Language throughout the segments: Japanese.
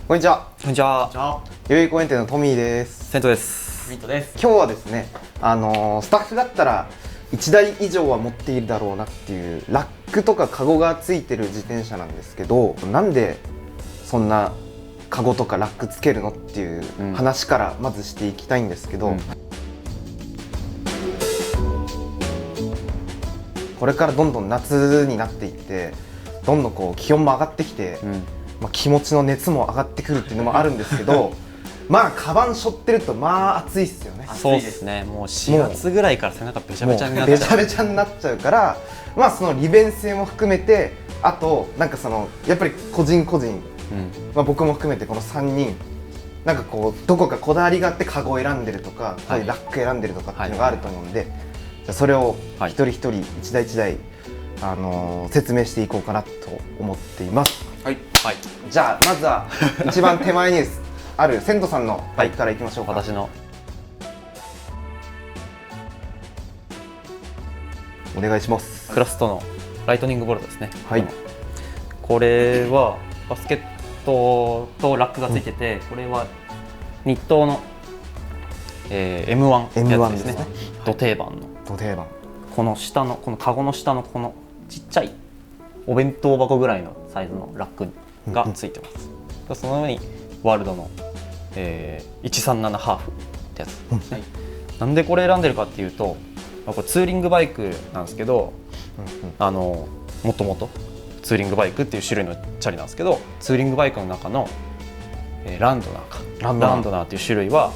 こんにちは。こんにちは。代々木公園店のトミーです。セントです。ミントです。今日はですね、スタッフだったら1台以上は持っているだろうなっていうラックとかカゴがついてる自転車なんですけど、なんでそんなカゴとかラックつけるのっていう話からまずしていきたいんですけど、これからどんどん夏になっていってどんどんこう気温も上がってきて、気持ちの熱も上がってくるっていうのもあるんですけどまあカバン背負ってるとまあ暑いっすよね。そうですね。もう4月ぐらいから背中べちゃべちゃになっちゃう。べちゃべちゃになっちゃうから、まあその利便性も含めて、あとなんかそのやっぱり個人個人、僕も含めてこの3人なんかこうどこかこだわりがあってカゴを選んでるとか、こういうラック選んでるとかっていうのがあると思うんで、じゃあそれを一人一人一台一台説明していこうかなと思っています。はい。じゃあまずは一番手前にあるセントさんのバイクからいきましょうか。私のお願いします。クラストのライトニングボルトですね。はい。これはバスケットとラックがついてて、これは日東の、M1 ってやつですね。ド定番の。ド定番。この下のこのカゴの下のこのちっちゃいお弁当箱ぐらいのサイズのラックがついてます。その上にワールドの、137ハーフってやつですね。なんでこれ選んでるかっていうと、これツーリングバイクなんですけど、もともとツーリングバイクっていう種類のチャリなんですけど、ツーリングバイクの中の、ランドナーっていう種類は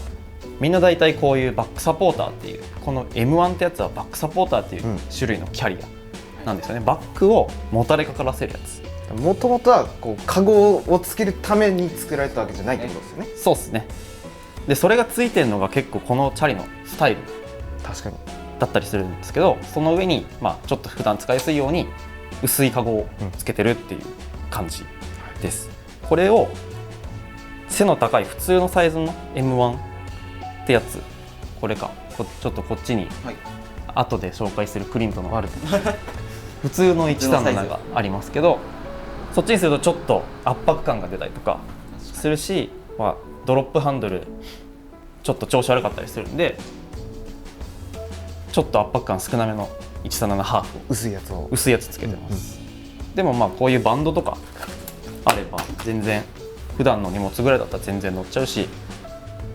みんな大体こういうバックサポーターっていう、この M1 ってやつはバックサポーターっていう種類のキャリアなんですよね。バックをもたれかからせるやつ。もともとはこうカゴをつけるために作られたわけじゃないってことですよね。そうですね。でそれがついてるのが結構このチャリのスタイル確かにだったりするんですけど、その上に、ちょっと普段使いやすいように薄いカゴをつけてるっていう感じです。これを背の高い普通のサイズの M1 ってやつ、これかちょっとこっちに後で紹介するクリントの普通の137がありますけど、そっちにするとちょっと圧迫感が出たりとかするし、ドロップハンドルちょっと調子悪かったりするんで、ちょっと圧迫感少なめの137ハーフを薄いやつつけてます。でもこういうバンドとかあれば全然普段の荷物ぐらいだったら全然乗っちゃうし、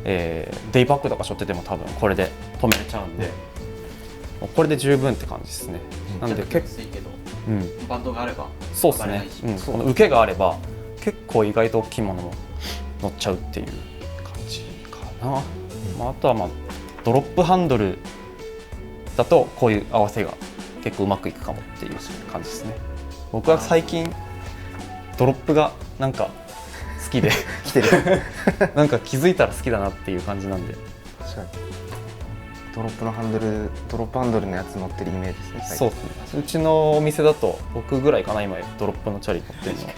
デイパックとか背負ってても多分これで止めれちゃうんで、これで十分って感じですね。なんで結構いいけど、バンドがあればそうですね。この受けがあれば結構意外と大きいものも乗っちゃうっていう感じかな。あとはドロップハンドルだとこういう合わせが結構うまくいくかもっていう感じですね。僕は最近ドロップがなんか好きで来てるなんか気づいたら好きだなっていう感じなんで。確かにドロップハンドルのやつ乗ってるイメージですね。そうですね。うちのお店だと僕ぐらいかな、今ドロップのチャリ乗ってるのは。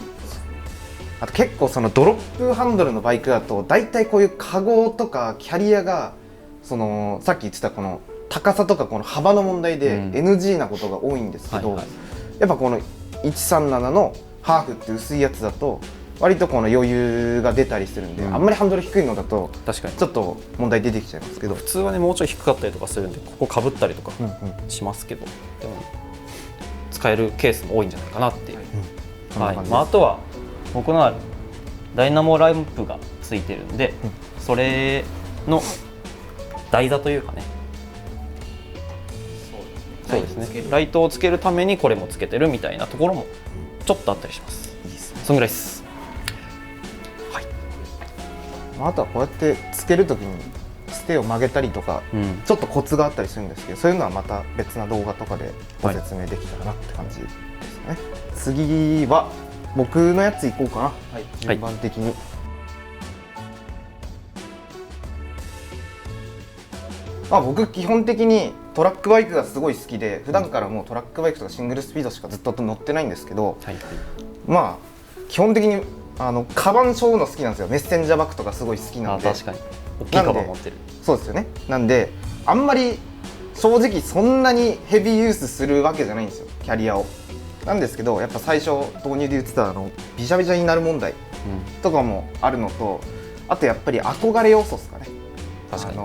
あと結構そのドロップハンドルのバイクだと大体こういうカゴとかキャリアがそのさっき言ってたこの高さとかこの幅の問題で NG なことが多いんですけど、やっぱこの137のハーフって薄いやつだと割とこの余裕が出たりするんで、あんまりハンドル低いのだと確かにちょっと問題出てきちゃいますけど、普通はねもうちょい低かったりとかするんでここかぶったりとかしますけど、でも使えるケースも多いんじゃないかなっていう。あとは僕のはダイナモランプがついてるんで、それの台座というかね、そうですね、ライトをつけるためにこれもつけてるみたいなところもちょっとあったりします。いいですね。そんぐらいです。はい。あとはこうやってつけるときにステを曲げたりとか、ちょっとコツがあったりするんですけど、そういうのはまた別な動画とかでご説明できたらなって感じですね。次は僕のやついこうかな、順番的に。僕基本的にトラックバイクがすごい好きで、普段からもうトラックバイクとかシングルスピードしかずっと乗ってないんですけど、基本的にカバン背負うの好きなんですよ。メッセンジャーバッグとかすごい好きなんで。確かに大きいカバン持ってる。そうですよね。なんであんまり正直そんなにヘビーユースするわけじゃないんですよ、キャリアを。なんですけど、やっぱ最初導入で言ってたビシャビシャになる問題とかもあるのと、あとやっぱり憧れ要素ですかね。確かに、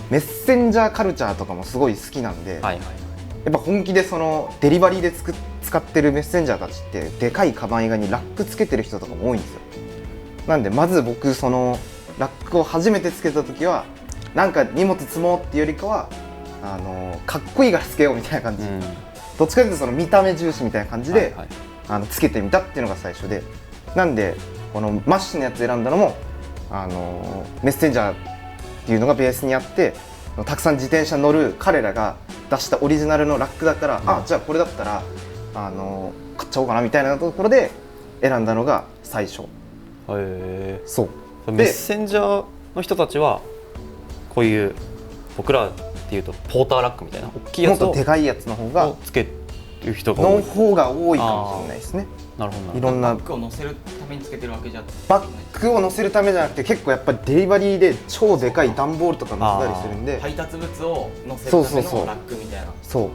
メッセンジャーカルチャーとかもすごい好きなんで、はいはい、やっぱ本気でそのデリバリーで使ってるメッセンジャーたちってでかいカバン以外にラックつけてる人とかも多いんですよ。なんでまず僕そのラックを初めてつけた時はなんか荷物積もうっていうよりかはかっこいいからつけようみたいな感じ、どっちかというとその見た目重視みたいな感じで、つけてみたっていうのが最初で、なんでこのマッシュのやつ選んだのもメッセンジャーっていうのがベースにあって、たくさん自転車乗る彼らが出したオリジナルのラックだから、あ、じゃあこれだったら買っちゃおうかなみたいなところで選んだのが最初。そうメッセンジャーの人たちはこういう僕らっていうとポーターラックみたいな大きいやつをもっとでかいやつの方がつける人が多いの方が多いかもしれないですね。なるほど。いろんなバッグを乗せるためにつけてるわけじゃバッグを乗せるためじゃなくて、結構やっぱりデリバリーで超でかい段ボールとか乗せたりするんで、配達物を乗せるためのラックみたいな。そ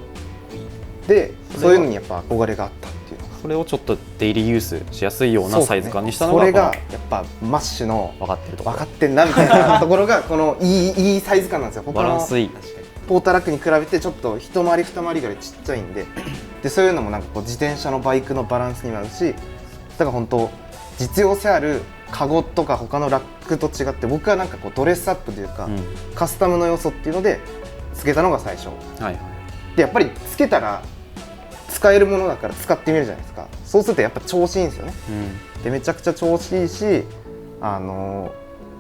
うで、そういうのにやっぱ憧れがあったっていうのが、それをちょっとデイリーユースしやすいようなサイズ感にしたのが、それがやっぱマッシュの分かってるところ、分かってんなみたいなところがこのいいサイズ感なんですよ。バランスいい。ポーターラックに比べてちょっと一回り二回りぐらいちっちゃいんで、そういうのもなんかこう自転車のバイクのバランスになるし、だから本当実用性あるカゴとか他のラックと違って、僕はなんかこうドレスアップというか、カスタムの要素っていうのでつけたのが最初、でやっぱりつけたら使えるものだから使ってみるじゃないですか。そうするとやっぱ調子いいんですよね、でめちゃくちゃ調子いいし、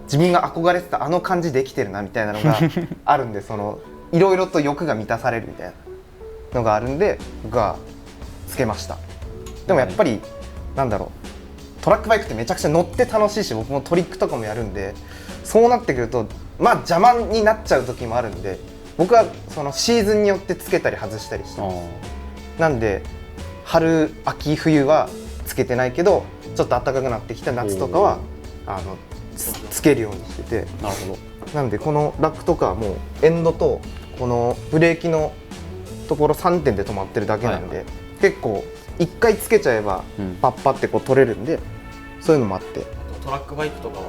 自分が憧れてたあの感じできてるなみたいなのがあるんで、そのいろいろと欲が満たされるみたいなのがあるんで僕はつけました。でもやっぱりなんだろう、トラックバイクってめちゃくちゃ乗って楽しいし、僕もトリックとかもやるんで、そうなってくるとまあ邪魔になっちゃう時もあるんで、僕はそのシーズンによってつけたり外したりしてます。なんで春秋冬はつけてないけど、ちょっと暖かくなってきた夏とかはつけるようにしてて、なるほど。なんでこのラックとかはもうエンドとこのブレーキのところ3点で止まってるだけなんで、結構1回つけちゃえばパッパってこう取れるんで、そういうのもあって、トラックバイクとかは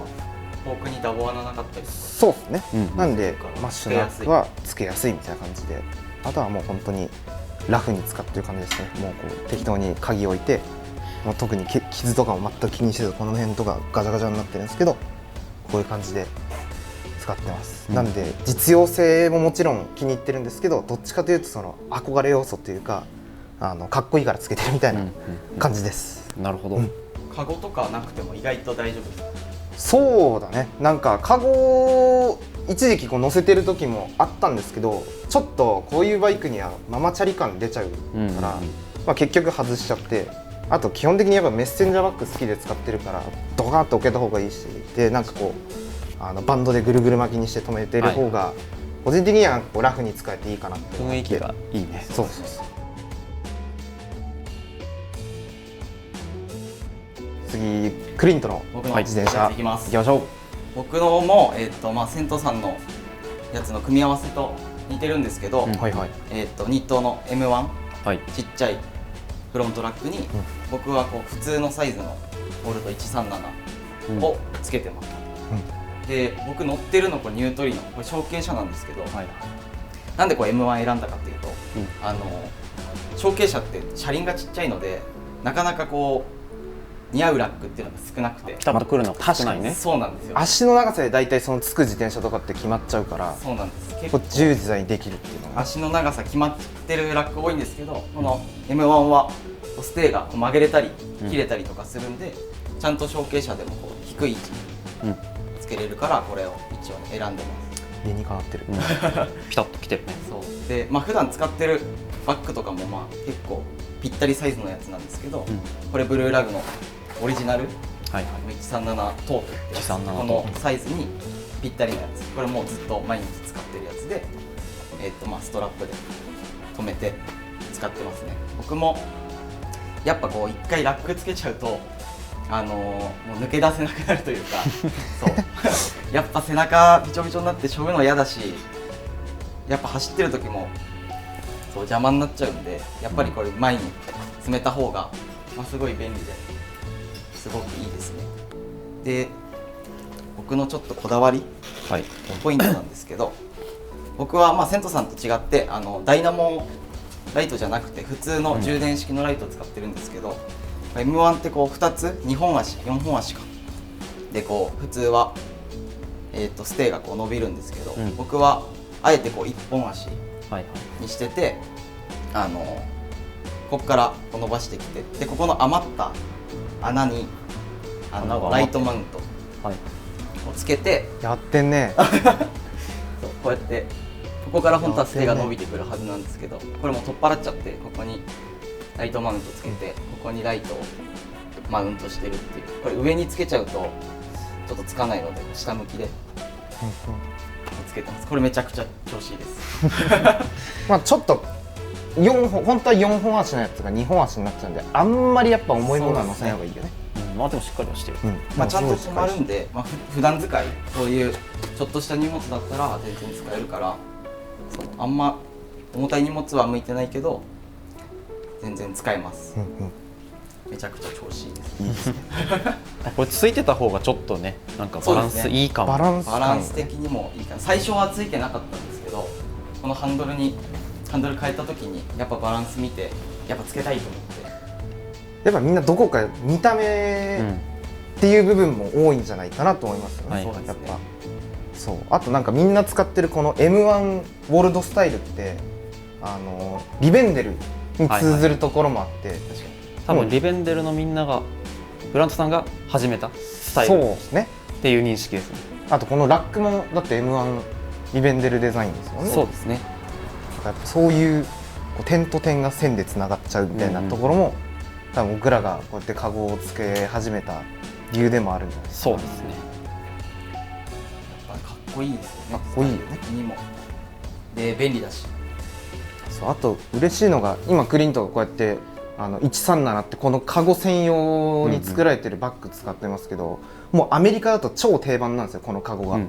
フォークにダボ穴なかったりすそうですね、なんでマッシュのラックはつけやすいみたいな感じで、あとはもう本当にラフに使ってる感じですね。もうこう適当に鍵置いて、もう特に傷とかも全く気にせず、この辺とかガチャガチャになってるんですけど、こういう感じで使ってます、なんで実用性ももちろん気に入ってるんですけど、どっちかというとその憧れ要素というか、かっこいいからつけてるみたいな感じです、なるほど、カゴとかなくても意外と大丈夫ですか？そうだね、なんかカゴ一時期こう乗せてる時もあったんですけど、ちょっとこういうバイクにはママチャリ感出ちゃうから、まあ、結局外しちゃって、あと基本的にやっぱメッセンジャーバッグ好きで使ってるからドカーッと置けた方がいいし、でなんかこうバンドでぐるぐる巻きにして止めてる方が、個人的にはこうラフに使えていいかなって思って、雰囲気がいいね。そうそうそう。次クリントの僕の自転車いきます。行きましょう。僕のもまあセントさんのやつの組み合わせと似てるんですけど、はいはい。ニットの M1、ちっちゃいフロントラックに、僕はこう普通のサイズのボルト137をつけてます、で僕乗ってるのこれニュートリノ、これ小径車なんですけど、なんでこう M1 選んだかっていうと、小径車って車輪がちっちゃいのでなかなかこう似合うラックっていうのが少なくて、ピタッとくるのが少ないね。そうなんですよ。足の長さで大体そのつく自転車とかって決まっちゃうから、そうなんです。結構自由自在にできるっていうのが、足の長さ決まってるラック多いんですけど、この M1 はステーが曲げれたり切れたりとかするんで、ちゃんと小径車でもこう低い位置につけれるから、これを一応選んでます。理にかなってる、ピタッときてるね。そうで、まあ普段使ってるバッグとかもまあ結構ぴったりサイズのやつなんですけど、これブルーラグのオリジナル137トートってやつ、このサイズにぴったりのやつ、これもうずっと毎日使ってるやつで、まあストラップで留めて使ってますね。僕もやっぱこう一回ラックつけちゃうともう抜け出せなくなるというかそうやっぱ背中びちょびちょになってしょぶの嫌だし、やっぱ走ってる時もそう邪魔になっちゃうんで、やっぱりこれ前に詰めた方が、まあ、すごい便利ですごくいいですね。で僕のちょっとこだわりはい、ポイントなんですけど、僕はセントさんと違ってダイナモライトじゃなくて普通の充電式のライトを使ってるんですけど、M1 ってこう2つ2本足4本足かでこう普通は、ステーがこう伸びるんですけど、僕はあえてこう1本足にしてて、ここからこう伸ばしてきて、でここの余った穴にライトマウントをつけて、やってんねそうこうやってここから本当はステが伸びてくるはずなんですけど、これも取っ払っちゃって、ここにライトマウントつけて、ここにライトをマウントしてるっていう。これ上につけちゃうとちょっとつかないので下向きでつけてます。これめちゃくちゃ調子いいですちょっと4本本当は4本足のやつが2本足になっちゃうんで、あんまりやっぱ重いものは乗せない方がいいよね。まあでもしっかりはしてる、ちゃんと止まるんで、普段使いそういうちょっとした荷物だったら全然使えるから、あんま重たい荷物は向いてないけど全然使えます。めちゃくちゃ調子いいです。いいですねこれついてた方がちょっとね、なんかバランスいいかも。バランス的にもいいかな。最初はついてなかったんですけど、このハンドル変えた時にやっぱバランス見てやっぱつけたいと思って、やっぱみんなどこか見た目っていう部分も多いんじゃないかなと思いますよね。やっぱそうあとなんかみんな使ってるこの M1 ウォルドスタイルってリベンデルに通ずるところもあって、多分リベンデルのみんながグラントさんが始めたスタイルっていう認識ですね。あとこのラックもだって M1 リベンデルデザインですよね。そうですね。やっぱそういう点と点が線でつながっちゃうみたいなところも、多分僕らがこうやってカゴをつけ始めた理由でもあるんじゃないですか。そうですね。かっこいいですよね。かっこいいよね。にもで便利だし。そうあと嬉しいのが今クリントがこうやって137ってこのカゴ専用に作られてるバッグ使ってますけど、もうアメリカだと超定番なんですよこのカゴが。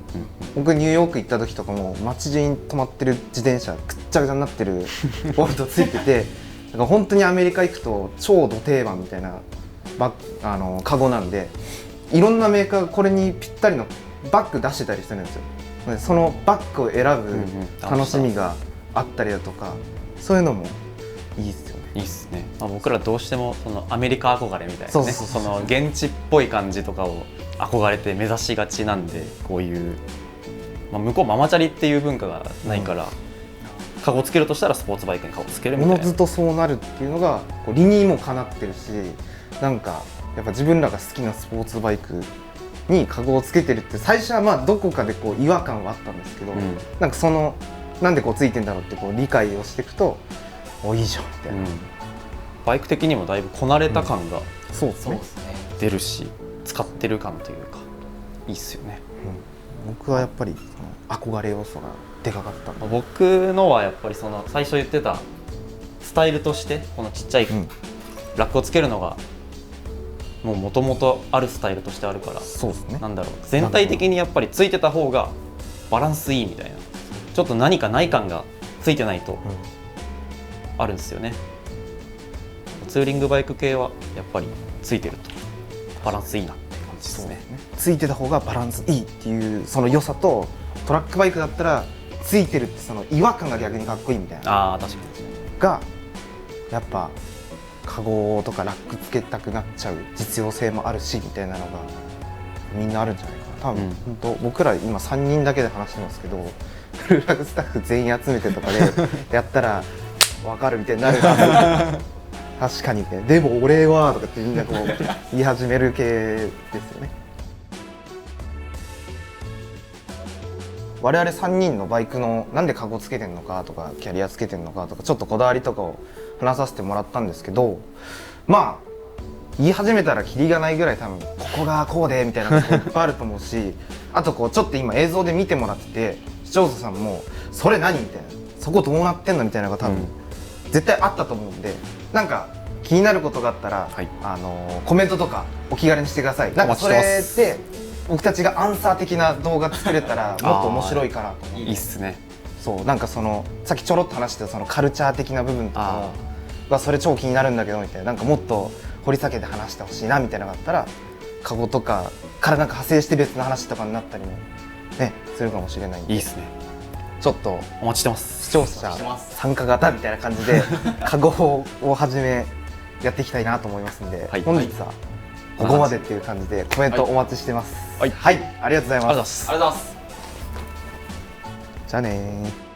僕ニューヨーク行った時とかも街中に止まってる自転車くっちゃくちゃになってるボルトついてて、だから本当にアメリカ行くと超ド定番みたいなカゴなんで、いろんなメーカーがこれにぴったりのバッグ出してたりするんですよ。でそのバッグを選ぶ楽しみがあったりだとか、そういうのもいいですよね。いいっすね。僕らどうしてもそのアメリカ憧れみたいなね、その現地っぽい感じとかを憧れて目指しがちなんで、こういう、向こうママチャリっていう文化がないから、カゴつけるとしたらスポーツバイクにカゴつけるみたいな。おのずとそうなるっていうのが理にもかなってるし、なんかやっぱ自分らが好きなスポーツバイクにカゴをつけてるって最初はどこかで違和感はあったんですけど、なんかなんでついてんだろうって理解をしていくと、いいじゃんみたいな、バイク的にもだいぶこなれた感がそうですね出るし、使ってる感というかいいっすよね。僕はやっぱり憧れ要素がでかかった。僕のはやっぱり最初言ってたスタイルとしてこのちっちゃいラックをつけるのがもともとあるスタイルとしてあるから、そうですね。なんだろう、全体的にやっぱりついてた方がバランスいいみたいな、ちょっと何かない感がついてないとあるんですよね。ツーリングバイク系はやっぱりついてるとバランスいいなって感じですね。ついてた方がバランスいいっていうその良さと、トラックバイクだったらついてるってその違和感が逆にかっこいいみたいな。確かにがやっぱカゴとかラックつけたくなっちゃう実用性もあるしみたいなのがみんなあるんじゃないかな。多分、本当僕ら今3人だけで話してますけど、フルラグスタッフ全員集めてとかでやったら分かるみたいになるはず。確かにね。でも俺はとかってみんな言い始める系ですよね。我々3人のバイクのなんでカゴつけてんのかとかキャリアつけてんのかとかちょっとこだわりとかを話させてもらったんですけど、言い始めたらキリがないぐらい多分ここがこうでみたいなのがいっぱいあると思うし、あとちょっと今映像で見てもらってて視聴者さんもそれ何みたいな、そこどうなってんのみたいなのが多分絶対あったと思うんで、なんか気になることがあったら、コメントとかお気軽にしてください。なんかそれって僕たちがアンサー的な動画作れたらもっと面白いかなと思う。いいっすね。そうなんかさっきちょろっと話してたカルチャー的な部分とかもそれ超気になるんだけどみたいな、なんかもっと掘り下げて話してほしいなみたいなのがあったらカゴとかからなんか派生して別の話とかになったりもねするかもしれないんで、いいですね。ちょっとお待ちしてます。視聴者参加型みたいな感じでカゴをはじめやっていきたいなと思いますんで、はい、本日はここまでっていう感じでコメントお待ちしてます。はい、はい、ありがとうございます。ありがとうございます。じゃあねー。